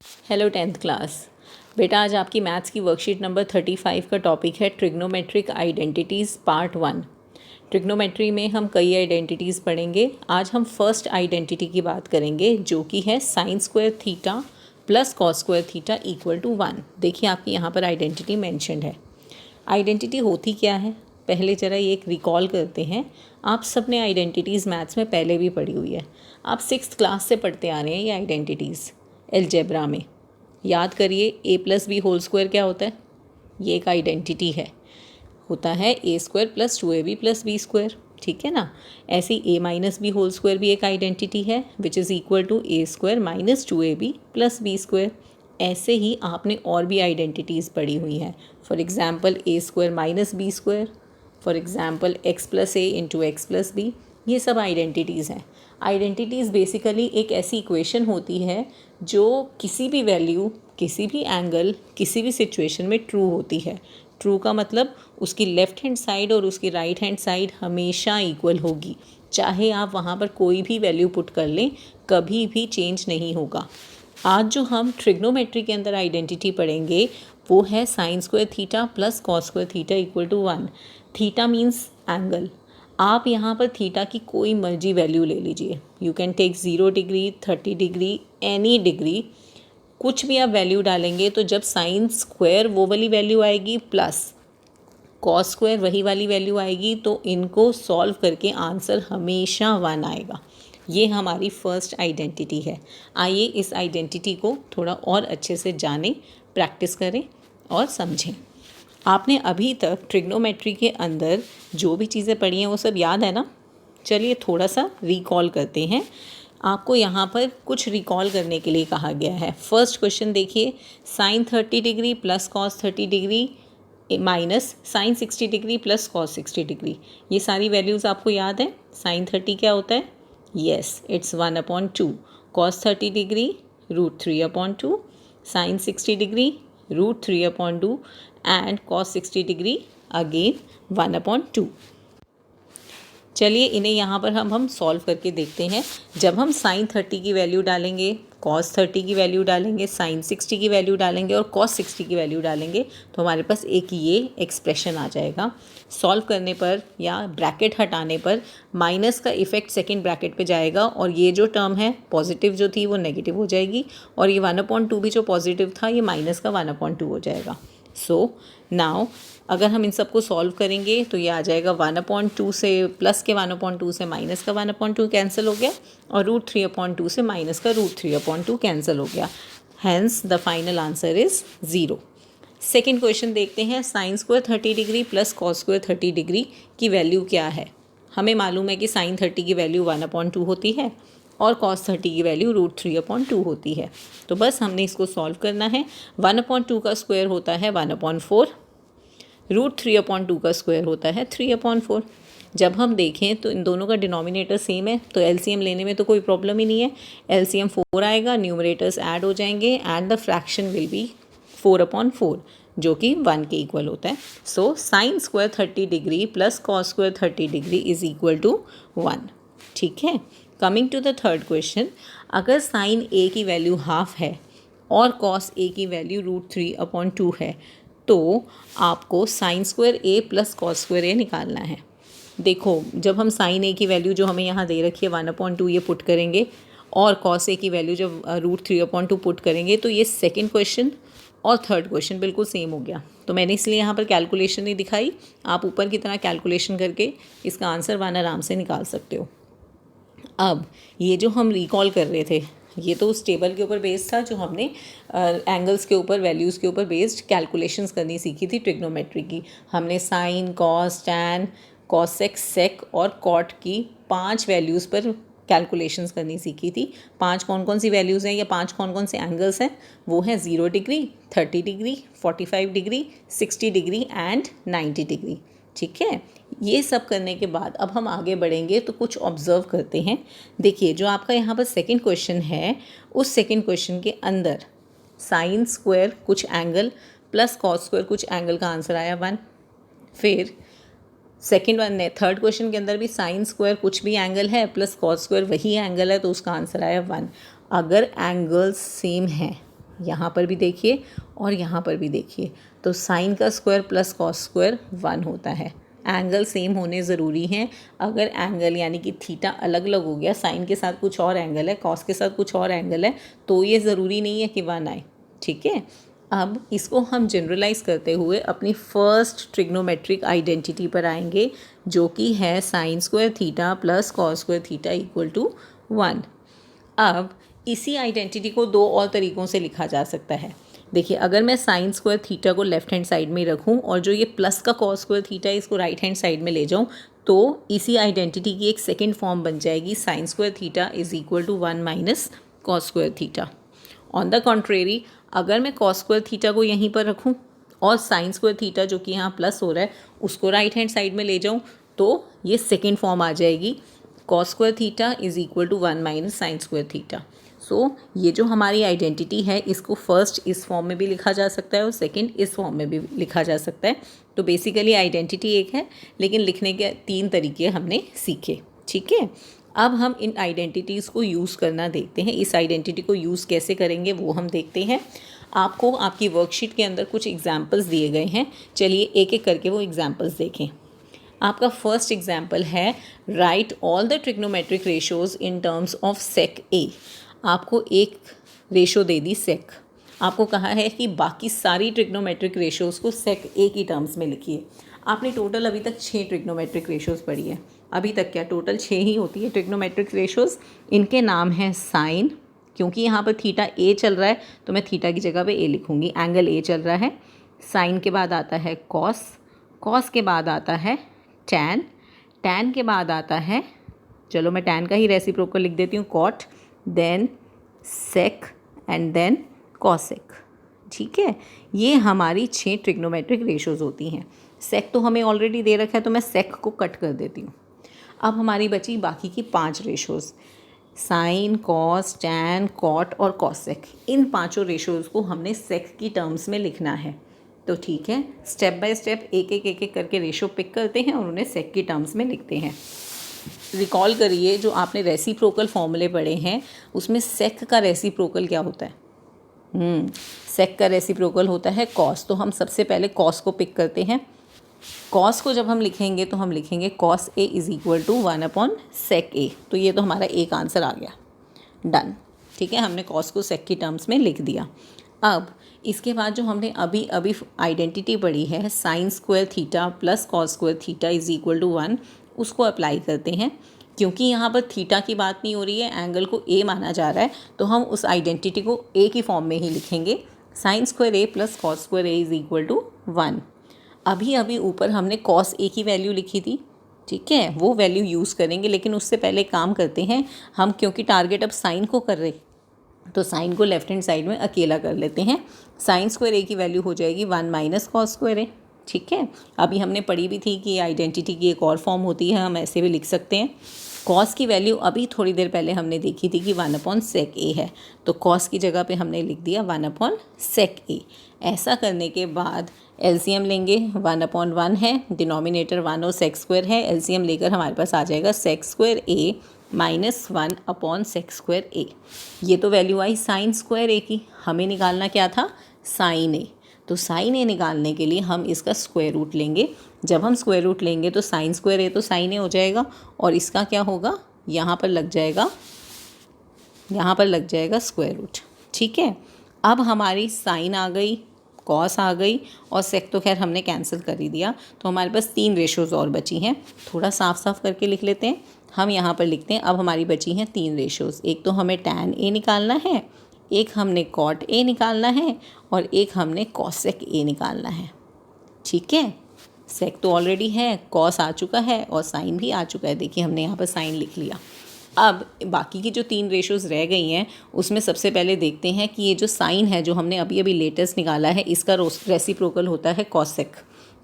Hello 10th class. बेटा आज आपकी मैथ्स की वर्कशीट नंबर 35 का टॉपिक है ट्रिग्नोमेट्रिक आइडेंटिटीज़ पार्ट 1। ट्रिग्नोमेट्री में हम कई आइडेंटिटीज़ पढ़ेंगे। आज हम फर्स्ट आइडेंटिटी की बात करेंगे जो कि है sine square theta plus cos square theta equal to 1। देखिए आपकी यहाँ पर आइडेंटिटी मैंशनड है। आइडेंटिटी होती क्या है पहले ज़रा ये एक रिकॉल करते हैं। आप सब ने आइडेंटिटीज़ मैथ्स में पहले भी पढ़ी हुई है, आप 6th क्लास से पढ़ते आ रहे हैं ये आइडेंटिटीज़ अलजेब्रा में। याद करिए a plus b whole square क्या होता है, ये एक आइडेंटिटी है, होता है a square plus 2ab plus b square, ठीक है ना। ऐसे ही a minus b whole square भी एक आइडेंटिटी है which is equal to A square minus 2ab plus b square. ऐसे ही आपने और भी आइडेंटिटीज़ पढ़ी हुई हैं, for example a square minus B square, for example x plus A into x plus B. ये सब आइडेंटिटीज़ हैं। आइडेंटिटीज़ बेसिकली एक ऐसी इक्वेशन होती है जो किसी भी वैल्यू, किसी भी एंगल, किसी भी सिचुएशन में ट्रू होती है। ट्रू का मतलब उसकी लेफ़्ट हैंड साइड और उसकी राइट हैंड साइड हमेशा इक्वल होगी, चाहे आप वहाँ पर कोई भी वैल्यू पुट कर लें, कभी भी चेंज नहीं होगा। आज जो हम ट्रिग्नोमेट्री के अंदर आइडेंटिटी पढ़ेंगे वो है sine square theta plus cos square theta equal to 1। Theta means angle. आप यहाँ पर थीटा की कोई मर्जी वैल्यू ले लीजिए, you can take 0 degree, 30 degree, any degree, कुछ भी आप वैल्यू डालेंगे तो जब साइन स्क्वायर वो वाली वैल्यू आएगी प्लस कॉस स्क्वायर वही वाली वैल्यू आएगी, तो इनको सॉल्व करके आंसर हमेशा 1 आएगा। ये हमारी फर्स्ट आइडेंटिटी है। आइए इस आइडेंटिटी को थोड़ा और अच्छे से जानें, प्रैक्टिस करें और समझें। आपने अभी तक ट्रिग्नोमेट्री के अंदर जो भी चीज़ें पढ़ी हैं वो सब याद है ना। चलिए थोड़ा सा रिकॉल करते हैं। आपको यहाँ पर कुछ रिकॉल करने के लिए कहा गया है। फर्स्ट क्वेश्चन देखिए, sine 30 degree plus cos 30 degree minus sine 60 degree plus cos 60 degree. ये सारी वैल्यूज़ आपको याद है। साइन 30 क्या होता है, yes it's 1/2। Cos 30 degree √3/2, sine 60 degree √3/2 and cos 60 degree again 1/2। चलिए इन्हें यहाँ पर हम सॉल्व करके देखते हैं। जब हम साइन 30 की वैल्यू डालेंगे, कॉस 30 की वैल्यू डालेंगे, साइन 60 की वैल्यू डालेंगे और कॉस 60 की वैल्यू डालेंगे तो हमारे पास एक ये एक्सप्रेशन आ जाएगा। सॉल्व करने पर या ब्रैकेट हटाने पर माइनस का इफेक्ट सेकंड ब्रैकेट पे जाएगा और ये जो टर्म है पॉजिटिव जो थी वो नेगेटिव हो जाएगी और ये 1/2 भी जो पॉजिटिव था ये माइनस का 1/2 हो जाएगा। सो नाउ अगर हम इन सबको सॉल्व करेंगे तो ये आ जाएगा 1/2 से प्लस के 1/2 से माइनस का 1/2 कैंसिल हो गया और √3/2 से माइनस का √3/2 कैंसिल हो गया। Hence the final answer is 0। Second question देखते हैं। Sine square 30 degree plus cos square 30 degree की वैल्यू क्या है। हमें मालूम है कि साइन 30 की वैल्यू 1/2 होती है और कॉस 30 की वैल्यू √3/2 होती है। तो बस हमने इसको सॉल्व करना है। 1/2 का स्क्वायर होता है 1/4, √3/2 का स्क्वायर होता है 3/4। जब हम देखें तो इन दोनों का डिनोमिनेटर सेम है तो एलसीएम लेने में तो कोई प्रॉब्लम ही नहीं है। एलसीएम 4 आएगा, न्यूमरेटर्स ऐड हो जाएंगे and the fraction will be 4/4 जो कि 1 के इक्वल होता है। So sine square 30 degree plus cos square 30 degree is equal to 1। ठीक है। Coming to the third question, अगर साइन ए की वैल्यू हाफ है और कॉस ए की वैल्यू √3/2 है तो आपको sign square A plus cos square ए निकालना है। देखो जब हम साइन ए की वैल्यू जो हमें यहाँ दे रखी है 1/2 ये पुट करेंगे और कॉस ए की वैल्यू जब √3/2 पुट करेंगे तो ये सेकंड क्वेश्चन और थर्ड क्वेश्चन बिल्कुल सेम हो गया। तो मैंने इसलिए यहाँ पर कैलकुलेशन नहीं दिखाई, आप ऊपर की तरह कैलकुलेशन करके इसका आंसर 1 आराम से निकाल सकते हो। अब ये जो हम रिकॉल कर रहे थे ये तो उस टेबल के ऊपर बेस्ड था जो हमने एंगल्स के ऊपर, वैल्यूज़ के ऊपर बेस्ड कैलकुलेशंस करनी सीखी थी ट्रिग्नोमेट्री की। हमने साइन, कॉस, टैन, कॉसेक, सेक और कॉट की 5 वैल्यूज़ पर कैलकुलेशंस करनी सीखी थी। 5 कौन कौन सी वैल्यूज़ हैं या 5 कौन कौन से एंगल्स हैं, वो हैं 0 degree, 30 degree, 45 degree, 60 degree and 90 degree. ठीक है। ये सब करने के बाद अब हम आगे बढ़ेंगे तो कुछ ऑब्जर्व करते हैं। देखिए जो आपका यहाँ पर सेकंड क्वेश्चन है उस सेकंड क्वेश्चन के अंदर साइन स्क्वायर कुछ एंगल प्लस कॉस स्क्वायर कुछ एंगल का आंसर आया 1। फिर सेकंड वन ने थर्ड क्वेश्चन के अंदर भी साइन स्क्वायर कुछ भी एंगल है प्लस कॉस स्क्वायर वही एंगल है तो उसका आंसर आया 1। अगर एंगल्स सेम हैं यहाँ पर भी देखिए और यहाँ पर भी देखिए, तो साइन का स्क्वायर प्लस कॉस स्क्वायर 1 होता है। एंगल सेम होने ज़रूरी हैं। अगर एंगल यानी कि थीटा अलग अलग हो गया, साइन के साथ कुछ और एंगल है, कॉस के साथ कुछ और एंगल है, तो ये ज़रूरी नहीं है कि 1 आए। ठीक है, अब इसको हम जनरलाइज करते हुए अपनी फर्स्ट ट्रिग्नोमेट्रिक आइडेंटिटी पर आएंगे, जो कि है sine square theta plus cos square theta equal to 1। अब इसी आइडेंटिटी को दो और तरीक़ों से लिखा जा सकता है। देखिए, अगर मैं साइन स्क्वायर थीटा को लेफ्ट हैंड साइड में रखूं और जो ये प्लस का कॉस स्क्वायर थीटा है इसको राइट हैंड साइड में ले जाऊं, तो इसी आइडेंटिटी की एक सेकंड फॉर्म बन जाएगी, sine square theta is equal to 1 minus cos square theta. On the contrary, अगर मैं कॉस स्क्वायर थीटा को यहीं पर रखूं और साइन स्क्वायर थीटा जो कि यहाँ प्लस हो रहा है उसको राइट हैंड साइड में ले जाऊँ, तो ये सेकेंड फॉर्म आ जाएगी, cos square theta is equal to 1 minus sine square theta. So ये जो हमारी आइडेंटिटी है इसको फर्स्ट इस फॉर्म में भी लिखा जा सकता है और सेकंड इस फॉर्म में भी लिखा जा सकता है। तो बेसिकली आइडेंटिटी एक है, लेकिन लिखने के 3 तरीके हमने सीखे। ठीक है, अब हम इन आइडेंटिटीज़ को यूज़ करना देखते हैं। इस आइडेंटिटी को यूज़ कैसे करेंगे वो हम देखते हैं। आपको आपकी वर्कशीट के अंदर कुछ एग्जाम्पल्स दिए गए हैं, चलिए एक एक करके वो एग्जाम्पल्स देखें। आपका फर्स्ट एग्जाम्पल है, write all the trigonometric ratios in terms of sec a. आपको एक रेशो दे दी सेक, आपको कहा है कि बाकी सारी ट्रिग्नोमेट्रिक रेशोज़ को सेक ए की टर्म्स में लिखिए। आपने टोटल अभी तक 6 ट्रिग्नोमेट्रिक रेशोज़ पढ़ी है। अभी तक क्या, टोटल 6 ही होती है ट्रिग्नोमेट्रिक रेशोज़। इनके नाम हैं साइन, क्योंकि यहाँ पर थीटा ए चल रहा है तो मैं थीटा की जगह पे ए लिखूँगी, एंगल ए चल रहा है। साइन के बाद आता है कॉस, कॉस के बाद आता है टैन, टैन के बाद आता है, चलो मैं टैन का ही रेसिप्रोकल लिख देती हूँ, cot, then sec and then cosec. ठीक है, ये हमारी 6 ट्रिग्नोमेट्रिक रेशोज़ होती हैं। सेक तो हमें ऑलरेडी दे रखा है तो मैं सेक को कट कर देती हूँ। अब हमारी बची बाकी की 5 ratios, sine, cos, tan, cot और कॉसेक। इन 5 रेशोज़ को हमने सेक की टर्म्स में लिखना है। तो ठीक है, स्टेप बाय स्टेप एक एक करके रेशो पिक करते हैं और उन्हें सेक की टर्म्स में लिखते हैं। रिकॉल करिए, जो आपने रेसिप्रोकल फॉर्मूले पढ़े हैं उसमें सेक का रेसिप्रोकल क्या होता है? सेक का रेसिप्रोकल होता है कॉस। तो हम सबसे पहले कॉस को पिक करते हैं। कॉस को जब हम लिखेंगे तो हम लिखेंगे cos a is equal to 1 upon sec a. तो ये तो हमारा एक आंसर आ गया, डन। ठीक है, हमने कॉस को सेक की टर्म्स में लिख दिया। अब इसके बाद जो हमने अभी आइडेंटिटी पढ़ी है, sine square theta plus cos square theta is equal to 1, उसको अप्लाई करते हैं। क्योंकि यहाँ पर थीटा की बात नहीं हो रही है, एंगल को ए माना जा रहा है, तो हम उस आइडेंटिटी को ए की फॉर्म में ही लिखेंगे, sine square A plus cos square A is equal to 1। अभी ऊपर हमने कॉस ए की वैल्यू लिखी थी, ठीक है, वो वैल्यू यूज़ करेंगे। लेकिन उससे पहले काम करते हैं हम, क्योंकि टारगेट अब साइन को कर रहे, तो साइन को लेफ्ट हैंड साइड में अकेला कर लेते हैं। साइन स्क्वायर ए की वैल्यू हो जाएगी 1 माइनस कॉस स्क्वायर ए। ठीक है, अभी हमने पढ़ी भी थी कि आइडेंटिटी की एक और फॉर्म होती है, हम ऐसे भी लिख सकते हैं। कॉस की वैल्यू अभी थोड़ी देर पहले हमने देखी थी कि 1 अपॉन सेक ए है, तो कॉस की जगह पे हमने लिख दिया 1 अपॉन सेक ए। ऐसा करने के बाद एलसीएम लेंगे, 1 अपॉन 1 है, डिनोमिनेटर 1 और सेक स्क्वायर है, एलसीएम लेकर हमारे पास आ जाएगा सेक स्क्वायर ए माइनस 1 अपॉन सेक स्क्वायर ए। ये तो वैल्यू आई साइन स्क्वायर ए की, हमें निकालना क्या था, साइन ए। तो साइन ए निकालने के लिए हम इसका स्क्वायर रूट लेंगे। जब हम स्क्वायर रूट लेंगे तो साइन स्क्वायर ए तो साइन ए हो जाएगा, और इसका क्या होगा, यहाँ पर लग जाएगा स्क्वायर रूट। ठीक है, अब हमारी साइन आ गई, कॉस आ गई, और सेक तो खैर हमने कैंसिल कर ही दिया। तो हमारे पास 3 रेशोज़ और बची हैं। थोड़ा साफ करके लिख लेते हैं। हम यहाँ पर लिखते हैं, अब हमारी बची हैं 3 रेशोज़। एक तो हमें टैन ए निकालना है, एक हमने कॉट ए निकालना है, और एक हमने कॉसेक ए निकालना है। ठीक है, सेक तो ऑलरेडी है, कॉस आ चुका है और साइन भी आ चुका है। देखिए हमने यहाँ पर साइन लिख लिया। अब बाकी की जो 3 रेशोज़ रह गई हैं उसमें सबसे पहले देखते हैं कि ये जो साइन है जो हमने अभी लेटेस्ट निकाला है, इसका रेसिप्रोकल होता है cosec.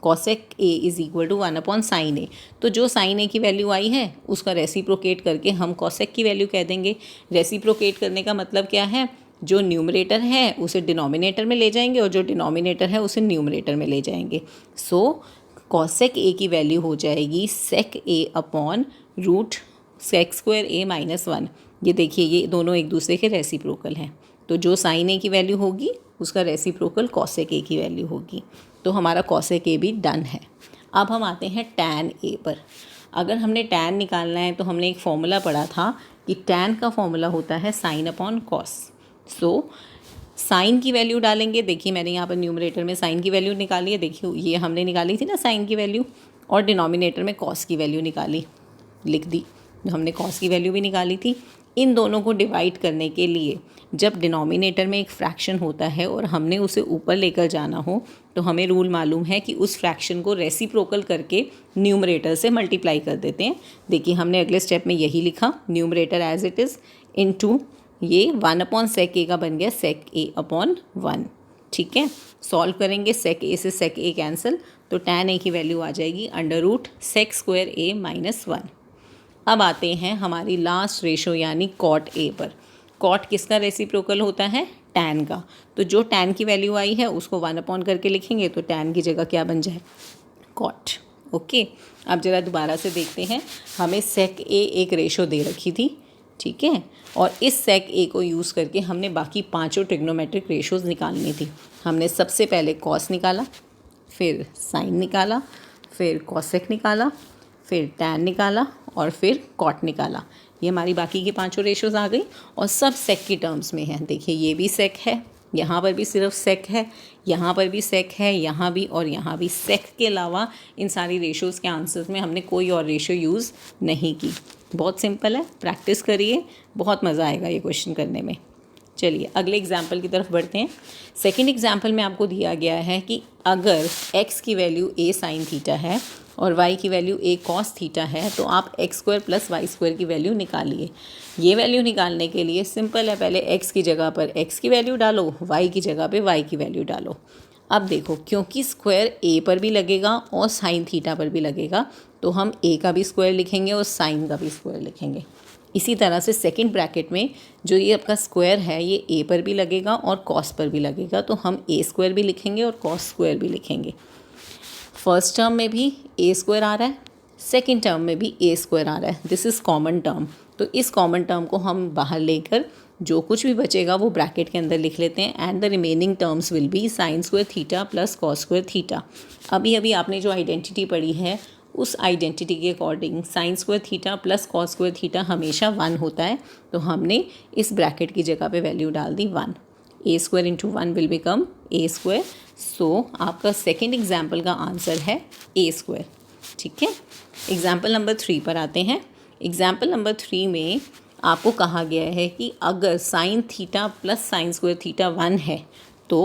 Cosec a is equal to 1 upon sine a. तो जो साइन ए की वैल्यू आई है उसका रेसिप्रोकेट करके हम कॉसेक की वैल्यू कह देंगे। रेसिप्रोकेट करने का मतलब क्या है, जो न्यूमरेटर है उसे डिनोमिनेटर में ले जाएंगे और जो डिनोमिनेटर है उसे न्यूमरेटर में ले जाएंगे। सो कॉसेक ए की वैल्यू हो जाएगी सेक ए अपॉन रूट सेक स्क्वायर ए माइनस 1। ये देखिए, ये दोनों एक दूसरे के रेसिप्रोकल हैं, तो जो साइन ए की वैल्यू होगी उसका रेसिप्रोकल कॉसेक ए की वैल्यू होगी। तो हमारा कॉसेक ए भी डन है। अब हम आते हैं टैन ए पर। अगर हमने टैन निकालना है तो हमने एक फॉर्मूला पढ़ा था कि टैन का फॉर्मूला होता है sine upon cos. So sine की वैल्यू डालेंगे। देखिए मैंने यहाँ पर न्यूमरेटर में साइन की वैल्यू निकाली है, देखिए ये हमने निकाली थी ना साइन की वैल्यू, और डिनोमिनेटर में कॉस की वैल्यू निकाली, लिख दी, हमने कॉस की वैल्यू भी निकाली थी। इन दोनों को डिवाइड करने के लिए जब डिनोमिनेटर में एक फ्रैक्शन होता है और हमने उसे ऊपर लेकर जाना हो तो हमें रूल मालूम है कि उस फ्रैक्शन को रेसिप्रोकल करके न्यूमरेटर से मल्टीप्लाई कर देते हैं। देखिए हमने अगले स्टेप में यही लिखा, numerator as it is into ये 1 अपॉन सेक ए का बन गया सेक ए अपॉन 1। ठीक है, सॉल्व करेंगे, सेक ए से सेक ए कैंसिल, तो टैन ए की वैल्यू आ जाएगी अंडर रूट सेक स्क्वायर ए माइनस 1। अब आते हैं हमारी लास्ट रेशो यानी कॉट ए पर। कॉट किसका रेसिप्रोकल होता है? टैन का। तो जो टैन की वैल्यू आई है उसको 1 अपॉन करके लिखेंगे तो टैन की जगह क्या बन जाए? कॉट। ओके, अब ज़रा दोबारा से देखते हैं। हमें सेक ए एक रेशो दे रखी थी, ठीक है, और इस सेक ए को यूज़ करके हमने बाकी पांचों ट्रिग्नोमेट्रिक रेशोज़ निकालनी थी। हमने सबसे पहले कॉस निकाला, फिर साइन निकाला, फिर कॉसेक निकाला, फिर टैन निकाला और फिर कॉट निकाला। ये हमारी बाकी की पांचों रेशोज़ आ गई और सब सेक की टर्म्स में हैं। देखिए ये भी सेक है, यहाँ पर भी सिर्फ सेक है, यहाँ पर भी सेक है, यहाँ भी और यहाँ भी। सेक के अलावा इन सारी रेशोज़ के आंसर्स में हमने कोई और रेशो यूज़ नहीं की। बहुत सिंपल है, प्रैक्टिस करिए, बहुत मज़ा आएगा ये क्वेश्चन करने में। चलिए अगले एग्जाम्पल की तरफ बढ़ते हैं। सेकंड एग्जाम्पल में आपको दिया गया है कि अगर x की वैल्यू a साइन थीटा है और y की वैल्यू a कॉस थीटा है तो आप x square plus Y square की वैल्यू निकालिए। ये वैल्यू निकालने के लिए सिंपल है, पहले x की जगह पर x की वैल्यू डालो, y की जगह पे y की वैल्यू डालो। अब देखो क्योंकि स्क्वायर a पर भी लगेगा और साइन थीटा पर भी लगेगा तो हम a का भी स्क्वायर लिखेंगे और साइन का भी स्क्वायर लिखेंगे। इसी तरह से सेकंड ब्रैकेट में जो ये आपका स्क्वायर है ये a पर भी लगेगा और कॉस पर भी लगेगा तो हम a स्क्वायर भी लिखेंगे और कॉस स्क्वायर भी लिखेंगे। फर्स्ट टर्म में भी a स्क्वायर आ रहा है, सेकंड टर्म में भी a स्क्वायर आ रहा है। दिस इज़ कॉमन टर्म, तो इस कॉमन टर्म को हम बाहर लेकर जो कुछ भी बचेगा वो ब्रैकेट के अंदर लिख लेते हैं and the remaining terms will be sign square theta plus cos square theta. अभी अभी आपने जो आइडेंटिटी पढ़ी है उस आइडेंटिटी के according sign square theta plus cos square theta हमेशा 1 होता है, तो हमने इस ब्रैकेट की जगह पे वैल्यू डाल दी 1। A square into 1 will become a square. So आपका सेकेंड एग्जाम्पल का आंसर है ए स्क्वायर। ठीक है, एग्जाम्पल नंबर 3 पर आते हैं। एग्जाम्पल नंबर 3 में आपको कहा गया है कि अगर sine theta plus sine square theta 1 है तो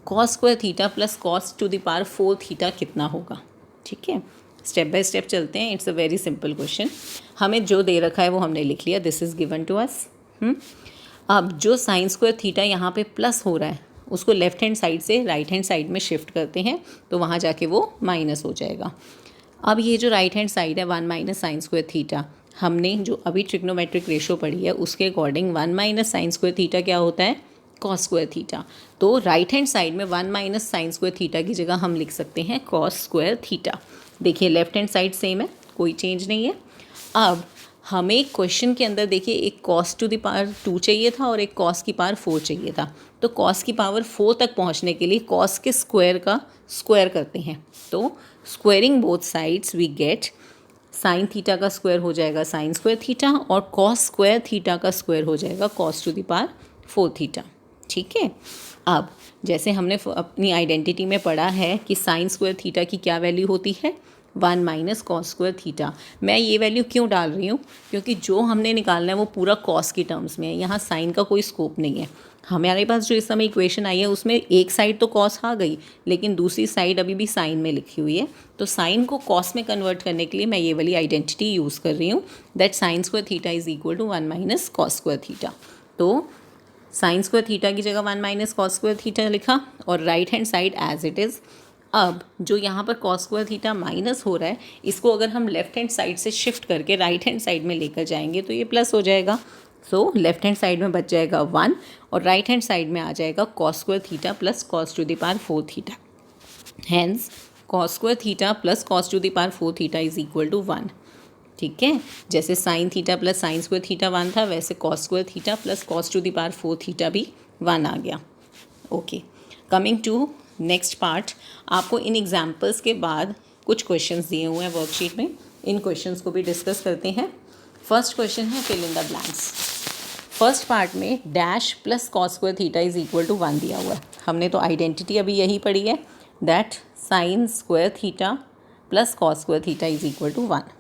cos square theta plus cos to the power 4 theta कितना होगा। ठीक है, स्टेप बाय स्टेप चलते हैं। It's a very simple question. हमें जो दे रखा है वो हमने लिख लिया, this is given to us. अब जो साइन स्क्वायर थीटा यहाँ पे प्लस हो रहा है उसको लेफ्ट हैंड साइड से राइट हैंड साइड में शिफ्ट करते हैं तो वहाँ जाके वो माइनस हो जाएगा। अब ये जो राइट हैंड साइड है 1 माइनस साइन स्क्वायर थीटा, हमने जो अभी ट्रिग्नोमेट्रिक रेशो पढ़ी है उसके according 1 minus sine square theta क्या होता है? Cos square theta. तो राइट हैंड साइड में 1 माइनस साइन स्क्वायर थीटा की जगह हम लिख सकते हैं कॉस स्क्वायर थीटा। देखिए लेफ्ट हैंड साइड सेम है, कोई चेंज नहीं है। अब हमें क्वेश्चन के अंदर देखिए एक कॉस टू द पावर 2 चाहिए था और एक कॉस की पावर 4 चाहिए था, तो कॉस की पावर 4 तक पहुंचने के लिए कॉस के स्क्वायर का स्क्वायर करते हैं। तो squaring both sides we get sine theta का स्क्वायर हो जाएगा साइन स्क्वायर थीटा और कॉस स्क्वायर थीटा का स्क्वायर हो जाएगा cos to the power 4 theta. ठीक है, अब जैसे हमने अपनी आइडेंटिटी में पढ़ा है कि साइन स्क्वायर थीटा की क्या वैल्यू होती है? 1 माइनस कॉस स्क्वायर थीटा। मैं ये वैल्यू क्यों डाल रही हूँ? क्योंकि जो हमने निकालना है वो पूरा कॉस की टर्म्स में है, यहाँ साइन का कोई स्कोप नहीं है। हमारे पास जो इस समय इक्वेशन आई है उसमें एक साइड तो कॉस आ गई लेकिन दूसरी साइड अभी भी साइन में लिखी हुई है, तो साइन को कॉस में कन्वर्ट करने के लिए मैं ये वाली आइडेंटिटी यूज़ कर रही हूँ, that sine square theta is equal to 1 minus cos square theta. तो साइन स्क्वायर थीटा की जगह 1 माइनस कॉस स्क्वायर थीटा लिखा और right hand side as it is. अब जो यहाँ पर कॉस स्क्वायर थीटा माइनस हो रहा है इसको अगर हम लेफ्ट हैंड साइड से शिफ्ट करके राइट हैंड साइड में लेकर जाएंगे तो ये प्लस हो जाएगा। सो लेफ्ट हैंड साइड में बच जाएगा 1 और राइट हैंड साइड में आ जाएगा cos square theta plus cos to the power 4 theta. Hence cos square theta plus cos to the power 4 theta is equal to 1। ठीक है, जैसे sine theta plus sine square theta 1 था वैसे cos square theta plus cos to the power 4 theta भी 1 आ गया। Okay, coming to next part, आपको इन एग्जाम्पल्स के बाद कुछ क्वेश्चंस दिए हुए हैं वर्कशीट में, इन क्वेश्चंस को भी डिस्कस करते हैं। फर्स्ट क्वेश्चन है fill in the blanks. First part में dash plus cos square theta is equal to 1 दिया हुआ है। हमने तो आइडेंटिटी अभी यही पढ़ी है, that sine square theta plus cos square theta is equal to 1।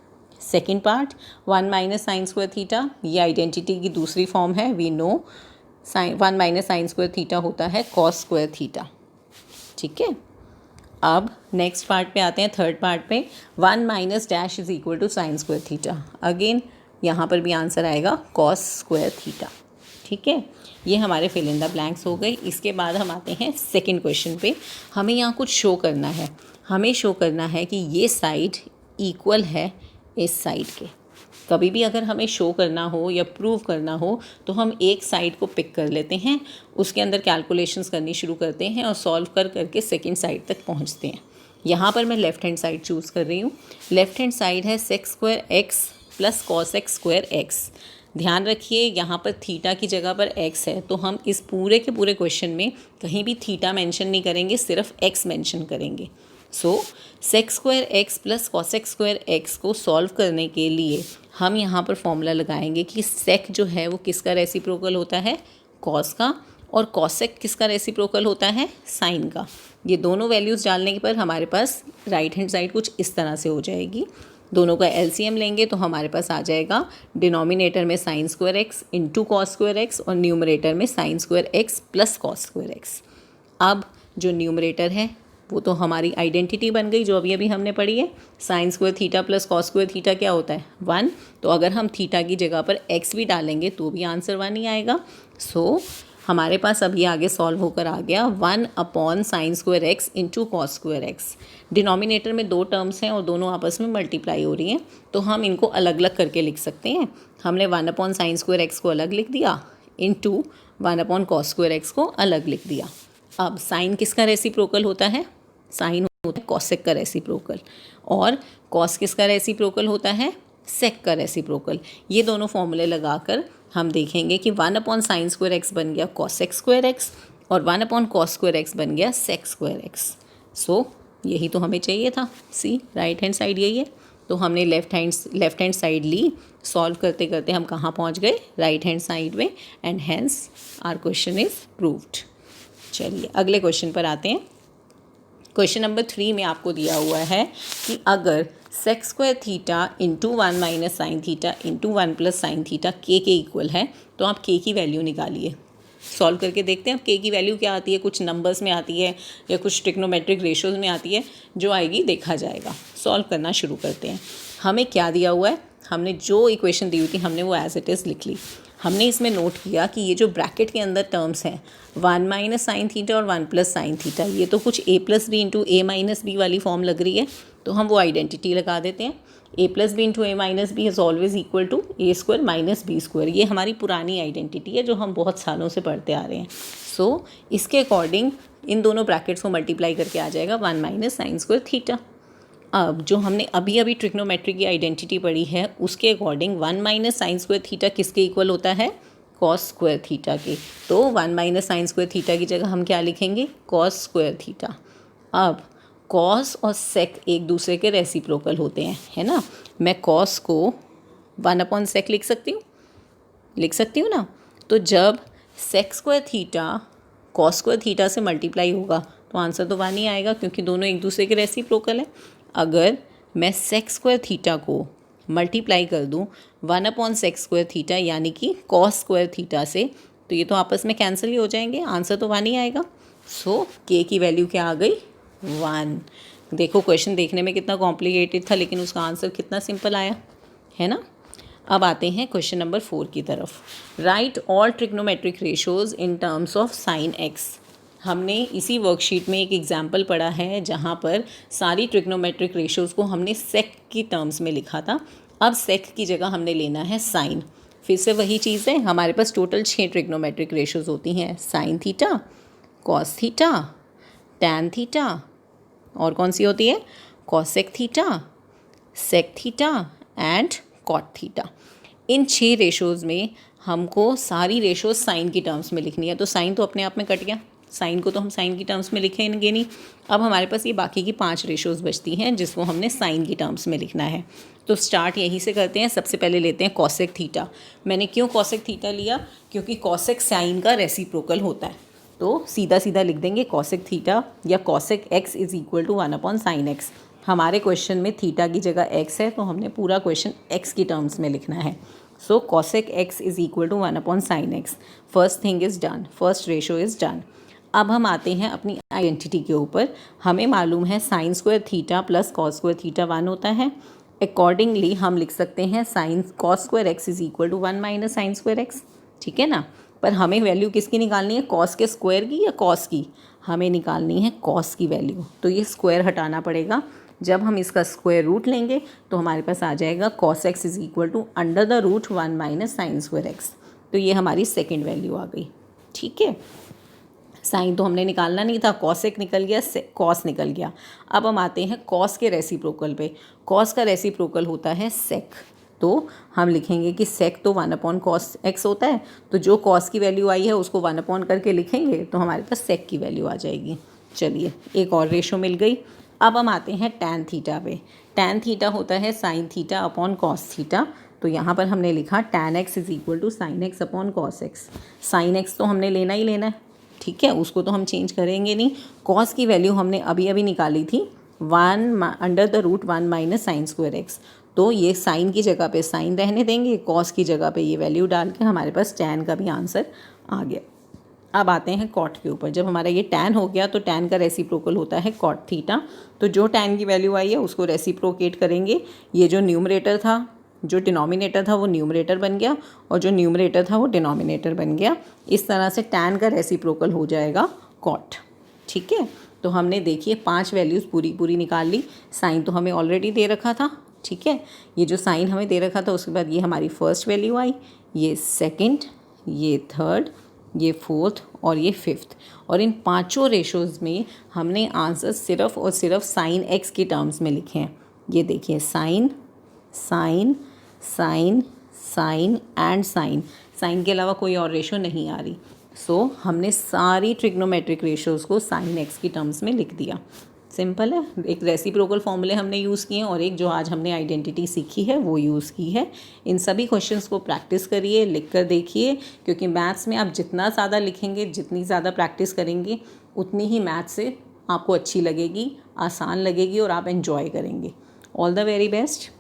Second part 1 minus sine square theta, ये आइडेंटिटी की दूसरी फॉर्म है। We know sine 1 minus sine square theta होता है कॉस स्क्वायर थीटा। ठीक है, अब नेक्स्ट पार्ट पे आते हैं, थर्ड पार्ट पे 1 minus dash is equal to sine square theta. Again यहाँ पर भी आंसर आएगा कॉस स्क्वायर थीटा। ठीक है, ये हमारे फिल इन द ब्लैंक्स हो गई। इसके बाद हम आते हैं सेकंड क्वेश्चन पे। हमें यहाँ कुछ शो करना है, हमें शो करना है कि ये साइड इक्वल है इस साइड के। कभी भी अगर हमें शो करना हो या प्रूव करना हो तो हम एक साइड को पिक कर लेते हैं, उसके अंदर कैलकुलेशंस करनी शुरू करते हैं और सॉल्व कर करके सेकंड साइड तक पहुंचते हैं। यहाँ पर मैं लेफ़्ट हैंड साइड चूज़ कर रही हूँ। लेफ़्ट हैंड साइड है sec square x plus cos x square x. ध्यान रखिए यहाँ पर थीटा की जगह पर एक्स है, तो हम इस पूरे के पूरे क्वेश्चन में कहीं भी थीटा मेंशन नहीं करेंगे, सिर्फ एक्स मेंशन करेंगे। So sec square x plus cos x square x को सॉल्व करने के लिए हम यहाँ पर फॉर्मूला लगाएंगे कि सेक जो है वो किसका रेसिप्रोकल होता है, कॉस का, और कॉसेक किसका रेसिप्रोकल होता है, साइन का। ये दोनों वैल्यूज़ डालने पर हमारे पास राइट हैंड साइड कुछ इस तरह से हो जाएगी। दोनों का एलसीएम लेंगे तो हमारे पास आ जाएगा डिनोमिनेटर में sign square x into cos square x और न्यूमरेटर में sign square x plus cos square x. अब जो न्यूमरेटर है वो तो हमारी आइडेंटिटी बन गई जो अभी हमने पढ़ी है। Sine square theta plus cos square theta क्या होता है, 1। तो अगर हम थीटा की जगह पर एक्स भी डालेंगे तो भी आंसर 1 ही आएगा। सो हमारे पास अब ये आगे सॉल्व होकर आ गया 1 upon sign square x into cos square x. Denominator में 2 टर्म्स हैं और दोनों आपस में मल्टीप्लाई हो रही हैं, तो हम इनको अलग अलग करके लिख सकते हैं। हमने 1 अपॉन साइन स्क्वायर एक्स को अलग लिख दिया, into 1 upon cos square x को अलग लिख दिया। अब साइन किसका रेसिप्रोकल होता है, साइन होता है कॉसेक का रेसिप्रोकल, और कॉस किसका रेसिप्रोकल होता है, सेक का रेसिप्रोकल। ये दोनों फॉर्मूले लगाकर हम देखेंगे कि 1 अपॉन साइन स्क्वायर एक्स बन गया कॉसेक स्क्वायर एक्स और 1 अपॉन कॉस स्क्वायर एक्स बन गया सेक स्क्वायर एक्स। सो यही तो हमें चाहिए था। सी राइट हैंड साइड यही है, तो हमने लेफ्ट हैंड साइड ली। सॉल्व करते करते हम कहाँ पहुँच गए, राइट हैंड साइड में, and hence our question is proved. चलिए अगले क्वेश्चन पर आते हैं। क्वेश्चन नंबर 3 में आपको दिया हुआ है कि अगर sec square theta into 1 minus sine theta into 1 plus sine theta के इक्वल है, तो आप के की वैल्यू निकालिए। सॉल्व करके देखते हैं अब के की वैल्यू क्या आती है, कुछ नंबर्स में आती है या कुछ ट्रिग्नोमेट्रिक रेशियोज़ में आती है, जो आएगी देखा जाएगा। सॉल्व करना शुरू करते हैं। हमें क्या दिया हुआ है, हमने जो इक्वेशन दी हुई थी हमने वो एज इट इज़ लिख ली। हमने इसमें नोट किया कि ये जो ब्रैकेट के अंदर टर्म्स हैं 1 माइनस साइन थीटा और 1 प्लस साइन थीटा, ये तो कुछ a plus B into A minus B वाली फॉर्म लग रही है, तो हम वो आइडेंटिटी लगा देते हैं। a plus B into A minus B is always equal to A square minus B square. ये हमारी पुरानी आइडेंटिटी है जो हम बहुत सालों से पढ़ते आ रहे हैं। सो इसके अकॉर्डिंग इन दोनों ब्रैकेट्स को मल्टीप्लाई करके आ जाएगा 1 माइनस साइन स्क्वायर थीटा। अब जो हमने अभी ट्रिग्नोमेट्री की आइडेंटिटी पढ़ी है उसके according 1 minus sine square theta किसके इक्वल होता है, कॉस स्क्वायर थीटा के। तो 1 माइनस साइन स्क्वायर थीटा की जगह हम क्या लिखेंगे, कॉस स्क्वायर थीटा। अब कॉस और सेक एक दूसरे के रेसिप्रोकल होते हैं, है ना। मैं कॉस को 1 अपॉन सेक लिख सकती हूँ ना। तो जब sec square theta cos square theta से मल्टीप्लाई होगा तो आंसर तो 1 ही आएगा, क्योंकि दोनों एक दूसरे के रेसिप्रोकल है। अगर मैं सेक स्क्वायर थीटा को मल्टीप्लाई कर दूं 1 अपॉन सेक स्क्वायर थीटा यानी कि कॉस स्क्वायर थीटा से, तो ये तो आपस में कैंसिल ही हो जाएंगे, आंसर तो 1 ही आएगा। सो के की वैल्यू क्या आ गई, 1। देखो क्वेश्चन देखने में कितना कॉम्प्लिकेटेड था लेकिन उसका आंसर कितना सिंपल आया, है ना। अब आते हैं क्वेश्चन नंबर 4 की तरफ। Right all trigonometric ratios in terms of sine x. हमने इसी वर्कशीट में एक एग्जाम्पल पढ़ा है जहाँ पर सारी ट्रिग्नोमेट्रिक रेशियोज़ को हमने सेक की टर्म्स में लिखा था। अब सेक की जगह हमने लेना है साइन। फिर से वही चीज़ है, हमारे पास टोटल 6 ट्रिग्नोमेट्रिक रेशियोज़ होती हैं, sine theta, cos theta, tan theta, और कौन सी होती है, cosec theta, sec theta and cot theta. इन 6 रेशियोज़ में हमको सारी रेशोज साइन की टर्म्स में लिखनी है। तो साइन तो अपने आप में कट गया, साइन को तो हम साइन की टर्म्स में लिखेंगे नहीं। अब हमारे पास ये बाकी की 5 रेशोज़ बचती हैं जिसको हमने साइन की टर्म्स में लिखना है। तो स्टार्ट यहीं से करते हैं। सबसे पहले लेते हैं कॉसेक थीटा। मैंने क्यों कॉसेक थीटा लिया? क्योंकि कॉसेक साइन का रेसिप्रोकल होता है। तो सीधा सीधा लिख देंगे कॉसेक थीटा या cosec x is equal to 1/sin x। हमारे क्वेश्चन में थीटा की जगह एक्स है तो हमने पूरा क्वेश्चन एक्स की टर्म्स में लिखना है। So cosec x is equal to 1/sin x। First thing is done, first ratio is done. अब हम आते हैं अपनी आइडेंटिटी के ऊपर। हमें मालूम है sine square theta plus cos square theta 1 होता है। अकॉर्डिंगली हम लिख सकते हैं sine cos square x is equal to 1 minus sine square x. ठीक है ना? पर हमें वैल्यू किसकी निकालनी है? कॉस के स्क्वायर की या कॉस की? हमें निकालनी है कॉस की वैल्यू। तो ये स्क्वायर हटाना पड़ेगा। जब हम इसका स्क्वायर रूट लेंगे तो हमारे पास आ जाएगा cos x is equal to under the root 1 minus sine square x. तो ये हमारी सेकेंड वैल्यू आ गई। ठीक है, साइन तो हमने निकालना नहीं था, कॉसेक निकल गया, कॉस निकल गया। अब हम आते हैं कॉस के रेसिप्रोकल पे। कॉस का रेसिप्रोकल होता है सेक। तो हम लिखेंगे कि सेक तो 1/cos x होता है। तो जो कॉस की वैल्यू आई है उसको 1 करके लिखेंगे तो हमारे पास सेक की वैल्यू आ जाएगी। चलिए, एक और रेशो मिल गई। अब हम आते हैं टैन थीटा पे। टैन थीटा होता है sine theta upon cos theta. तो यहाँ पर हमने लिखा tan x is equal to sine x upon cos x. Sine x तो हमने लेना ही लेना है, ठीक है, उसको तो हम चेंज करेंगे नहीं। कॉस की वैल्यू हमने अभी अभी निकाली थी 1 under the root 1 minus sine square x. तो ये साइन की जगह पे साइन रहने देंगे, कॉस की जगह पे ये वैल्यू डाल के हमारे पास टैन का भी आंसर आ गया। अब आते हैं कॉट के ऊपर। जब हमारा ये टैन हो गया तो टैन का रेसिप्रोकल होता है कॉट थीटा। तो जो टैन की वैल्यू आई है उसको रेसिप्रोकेट करेंगे। ये जो न्यूमरेटर था, जो डिनोमिनेटर था वो न्यूमरेटर बन गया और जो न्यूमरेटर था वो डिनोमिनेटर बन गया। इस तरह से टैन का रेसिप्रोकल हो जाएगा कॉट। ठीक है, तो हमने देखिए 5 वैल्यूज़ पूरी निकाल ली। साइन तो हमें ऑलरेडी दे रखा था, ठीक है, ये जो साइन हमें दे रखा था उसके बाद ये हमारी फर्स्ट वैल्यू आई, ये सेकंड, ये थर्ड, ये फोर्थ और ये फिफ्थ। और इन 5 रेशोज़ में हमने आंसर सिर्फ और सिर्फ साइन एक्स की टर्म्स में लिखे हैं। ये देखिए, sine sine sine sine and sine. Sine के अलावा कोई और रेशो नहीं आ रही। सो हमने सारी ट्रिग्नोमेट्रिक रेशोज़ को साइन एक्स की टर्म्स में लिख दिया। सिंपल है। एक रेसिप्रोकल फॉर्मूले हमने यूज़ किए हैं और एक जो आज हमने आइडेंटिटी सीखी है वो यूज़ की है। इन सभी क्वेश्चंस को प्रैक्टिस करिए, लिख कर देखिए, क्योंकि मैथ्स में आप जितना ज़्यादा लिखेंगे, जितनी ज़्यादा प्रैक्टिस करेंगे, उतनी ही मैथ्स से आपको अच्छी लगेगी, आसान लगेगी और आप एंजॉय करेंगे। All the very best.